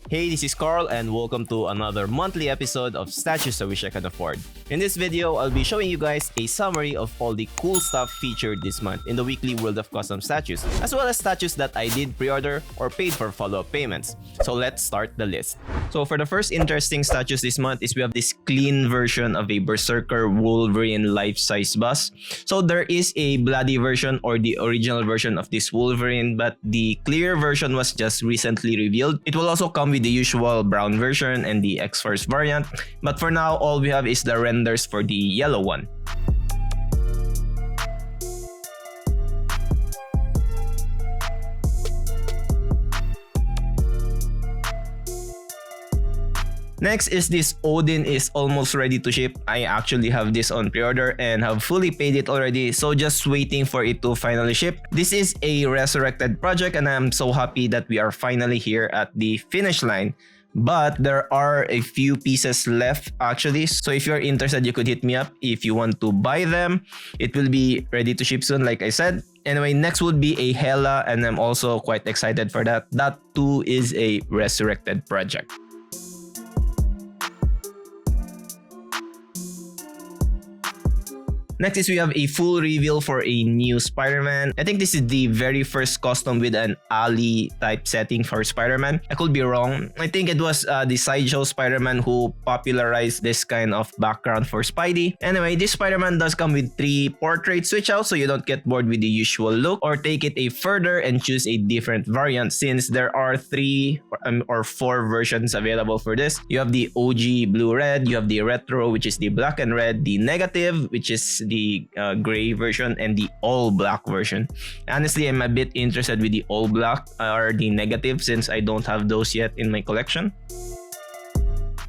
Hey, this is Carl and welcome to another monthly episode of Statues I Wish I Could Afford. In this video, I'll be showing you guys a summary of all the cool stuff featured this month in the weekly World of Custom Statues, as well as statues that I did pre-order or paid for follow-up payments. So let's start the list. So for the first interesting statues this month is we have this clean version of a Berserker Wolverine life-size bust. So there is a bloody version or the original version of this Wolverine, but the clear version was just recently revealed. It will also come with the usual brown version and the X-Force variant, but for now all we have is the renders for the yellow one. Next is this Odin is almost ready to ship. I actually have this on pre-order and have fully paid it already, so just waiting for it to finally ship. This is a resurrected project and I'm so happy that we are finally here at the finish line. But there are a few pieces left actually, so if you're interested you could hit me up if you want to buy them. It will be ready to ship soon like I said. Anyway, next would be a Hela and I'm also quite excited for that. That too is a resurrected project. Next is we have a full reveal for a new Spider-Man. I think this is the very first custom with an alley type setting for Spider-Man. I could be wrong. I think it was the Sideshow Spider-Man who popularized this kind of background for Spidey. Anyway, this Spider-Man does come with 3 portrait switch outs so you don't get bored with the usual look, or take it a further and choose a different variant since there are 3 or 4 versions available for this. You have the OG blue-red, you have the retro which is the black and red, the negative which is the gray version, and the all black version. Honestly, I'm a bit interested with the all black or the negative since I don't have those yet in my collection.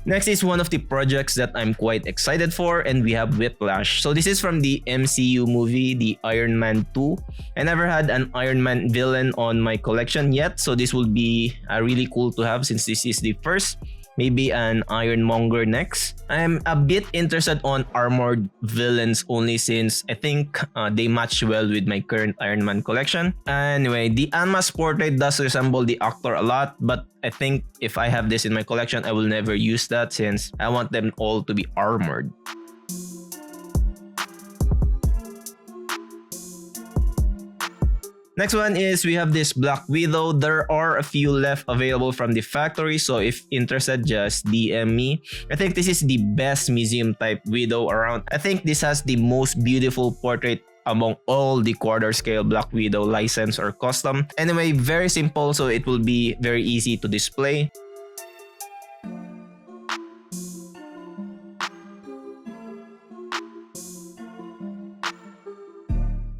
Next is one of the projects that I'm quite excited for, and we have Whiplash. So this is from the MCU movie, the Iron Man 2. I never had an Iron Man villain on my collection yet, so this will be really cool to have since this is the first. Maybe an Ironmonger next. I'm a bit interested on armored villains only since I think they match well with my current Iron Man collection. Anyway, the unmasked portrait does resemble the actor a lot, but I think if I have this in my collection, I will never use that since I want them all to be armored. Next one is we have this Black Widow. There are a few left available from the factory, so if interested, just DM me. I think this is the best museum type Widow around. I think this has the most beautiful portrait among all the quarter scale Black Widow license or custom. Anyway, very simple, so it will be very easy to display.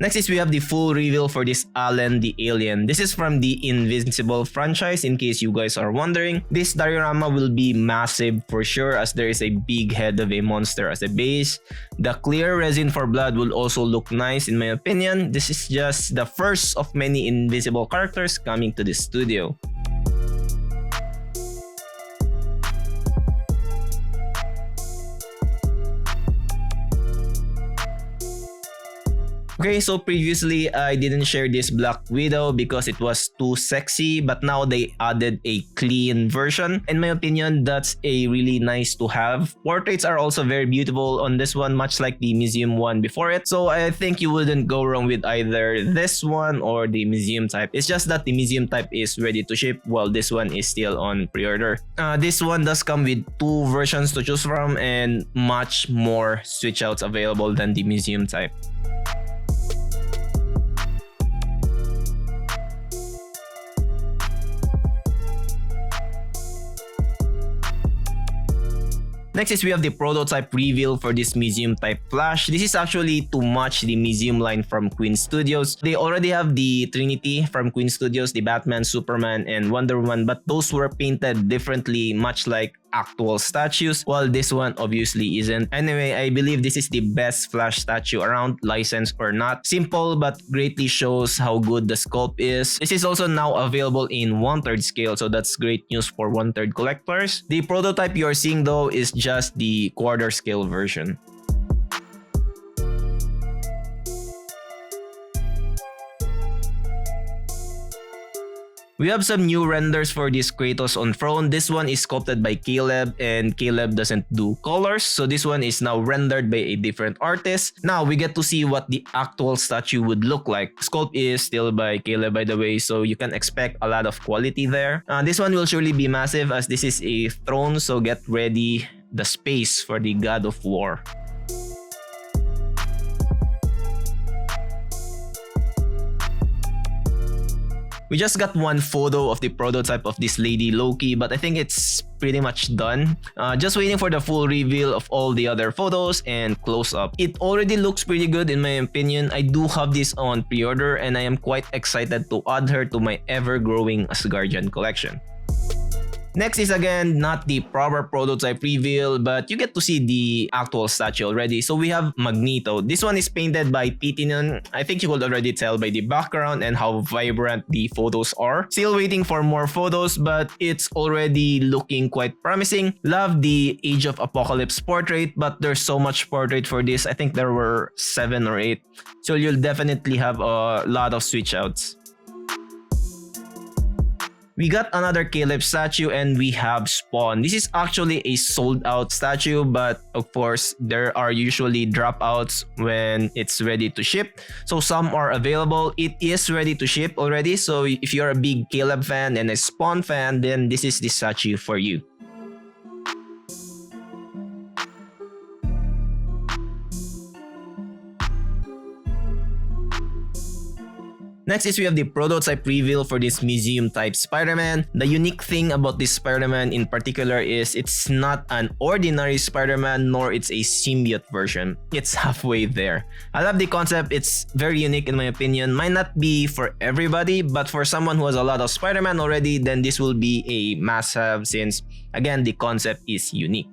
Next is we have the full reveal for this Alan the Alien. This is from the Invincible franchise in case you guys are wondering. This diorama will be massive for sure as there is a big head of a monster as a base. The clear resin for blood will also look nice in my opinion. This is just the first of many Invincible characters coming to the studio. Okay, so previously I didn't share this Black Widow because it was too sexy, but now they added a clean version. In my opinion, that's a really nice to have. Portraits are also very beautiful on this one, much like the museum one before it. So I think you wouldn't go wrong with either this one or the museum type. It's just that the museum type is ready to ship while this one is still on pre-order. This one does come with 2 versions to choose from and much more switch outs available than the museum type. Next is we have the prototype reveal for this museum type Flash. This is actually to match the museum line from Queen Studios. They already have the Trinity from Queen Studios, the Batman, Superman, and Wonder Woman, but those were painted differently, much like actual statues, while this one obviously isn't. Anyway, I believe this is the best Flash statue around, licensed or not. Simple but greatly shows how good the sculpt is. This is also now available in 1/3 scale, so that's great news for 1/3 collectors. The prototype you are seeing though is just the quarter scale version. We have some new renders for this Kratos on throne. This one is sculpted by Caleb, and Caleb doesn't do colors, so this one is now rendered by a different artist. Now we get to see what the actual statue would look like. Sculpt is still by Caleb, by the way, so you can expect a lot of quality there. This one will surely be massive as this is a throne, so get ready the space for the God of War. We just got one photo of the prototype of this lady Loki, but I think it's pretty much done. Just waiting for the full reveal of all the other photos and close up. It already looks pretty good in my opinion. I do have this on pre-order and I am quite excited to add her to my ever-growing Asgardian collection. Next is again not the proper prototype reveal, but you get to see the actual statue already. So we have Magneto. This one is painted by Titinon. I think you could already tell by the background and how vibrant the photos are. Still waiting for more photos, but it's already looking quite promising. Love the Age of Apocalypse portrait, but there's so much portrait for this. I think there were 7 or 8. So you'll definitely have a lot of switch outs. We got another Caleb statue and we have Spawn. This is actually a sold out statue, but of course there are usually dropouts when it's ready to ship. So some are available. It is ready to ship already. So if you're a big Caleb fan and a Spawn fan, then this is the statue for you. Next is we have the prototype reveal for this museum type Spider-Man. The unique thing about this Spider-Man in particular is it's not an ordinary Spider-Man nor it's a symbiote version. It's halfway there. I love the concept. It's very unique in my opinion. Might not be for everybody, but for someone who has a lot of Spider-Man already, then this will be a must-have since again the concept is unique.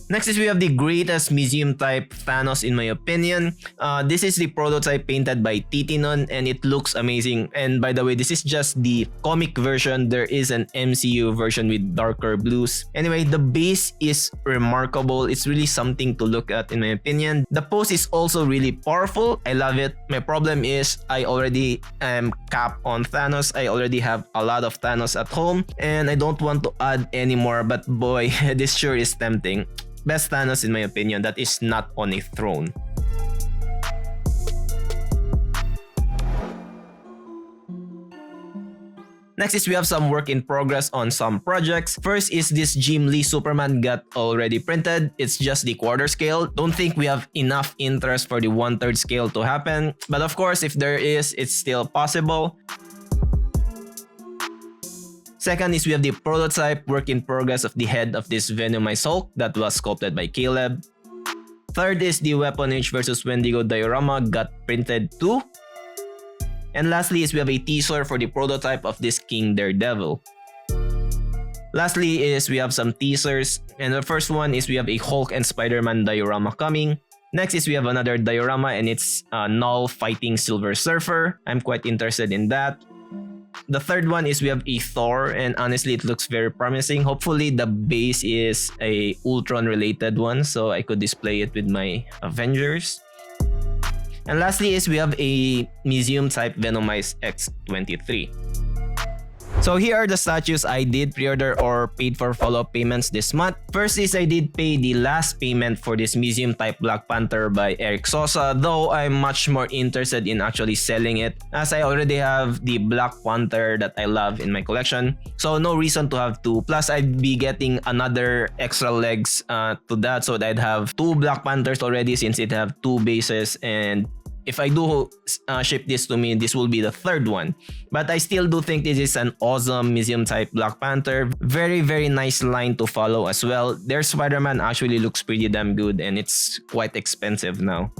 Next is we have the greatest museum type Thanos in my opinion. This is the prototype painted by Titinon and it looks amazing. And by the way, this is just the comic version. There is an MCU version with darker blues. Anyway, the base is remarkable. It's really something to look at in my opinion. The pose is also really powerful. I love it. My problem is I already am capped on Thanos. I already have a lot of Thanos at home and I don't want to add any more, but boy, this sure is tempting. Best Thanos in my opinion that is not on a throne. Next is we have some work in progress on some projects. First is this Jim Lee Superman got already printed. It's just the quarter scale. Don't think we have enough interest for the 1/3 scale to happen. But of course, if there is, it's still possible. Second is we have the prototype work in progress of the head of this Venomized Hulk that was sculpted by Caleb. Third is the Weapon H vs Wendigo diorama got printed too. And lastly is we have a teaser for the prototype of this King Daredevil. Lastly is we have some teasers, and the first one is we have a Hulk and Spider-Man diorama coming. Next is we have another diorama and it's Null fighting Silver Surfer. I'm quite interested in that. The third one is we have a Thor and honestly it looks very promising. Hopefully the base is a Ultron related one so I could display it with my Avengers. And lastly is we have a museum type Venomized X-23. So here are the statues I did pre-order or paid for follow-up payments this month. First is I did pay the last payment for this museum type Black Panther by Eric Sosa, though I'm much more interested in actually selling it as I already have the Black Panther that I love in my collection. So no reason to have two. Plus I'd be getting another extra legs to that so that I'd have 2 Black Panthers already since it have 2 bases, and if I do ship this to me, this will be the 3rd one. But I still do think this is an awesome museum type Black Panther. Very, very nice line to follow as well. Their Spider-Man actually looks pretty damn good and it's quite expensive now.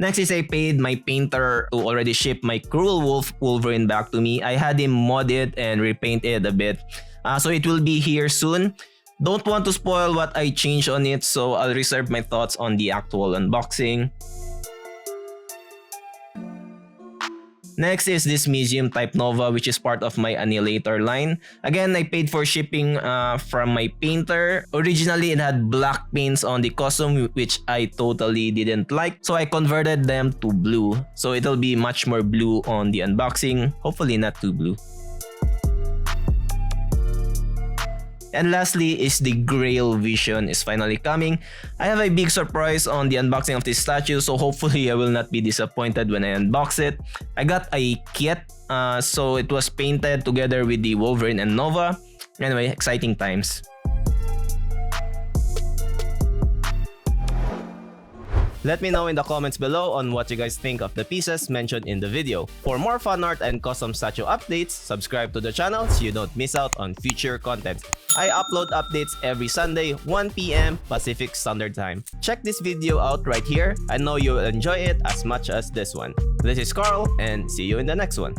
Next is I paid my painter to already ship my Cruel Wolf Wolverine back to me. I had him mod it and repaint it a bit. So it will be here soon. Don't want to spoil what I changed on it, so I'll reserve my thoughts on the actual unboxing. Next is this Museum type Nova, which is part of my Annihilator line. Again, I paid for shipping from my Panther. Originally, it had black paints on the costume, which I totally didn't like. So I converted them to blue. So it'll be much more blue on the unboxing. Hopefully not too blue. And lastly is the Grail Vision is finally coming. I have a big surprise on the unboxing of this statue, so hopefully I will not be disappointed when I unbox it. I got a kit, so it was painted together with the Wolverine and Nova. Anyway, exciting times. Let me know in the comments below on what you guys think of the pieces mentioned in the video. For more fan art and custom statue updates, subscribe to the channel so you don't miss out on future content. I upload updates every Sunday, 1 PM Pacific Standard Time. Check this video out right here. I know you'll enjoy it as much as this one. This is Carl, and see you in the next one.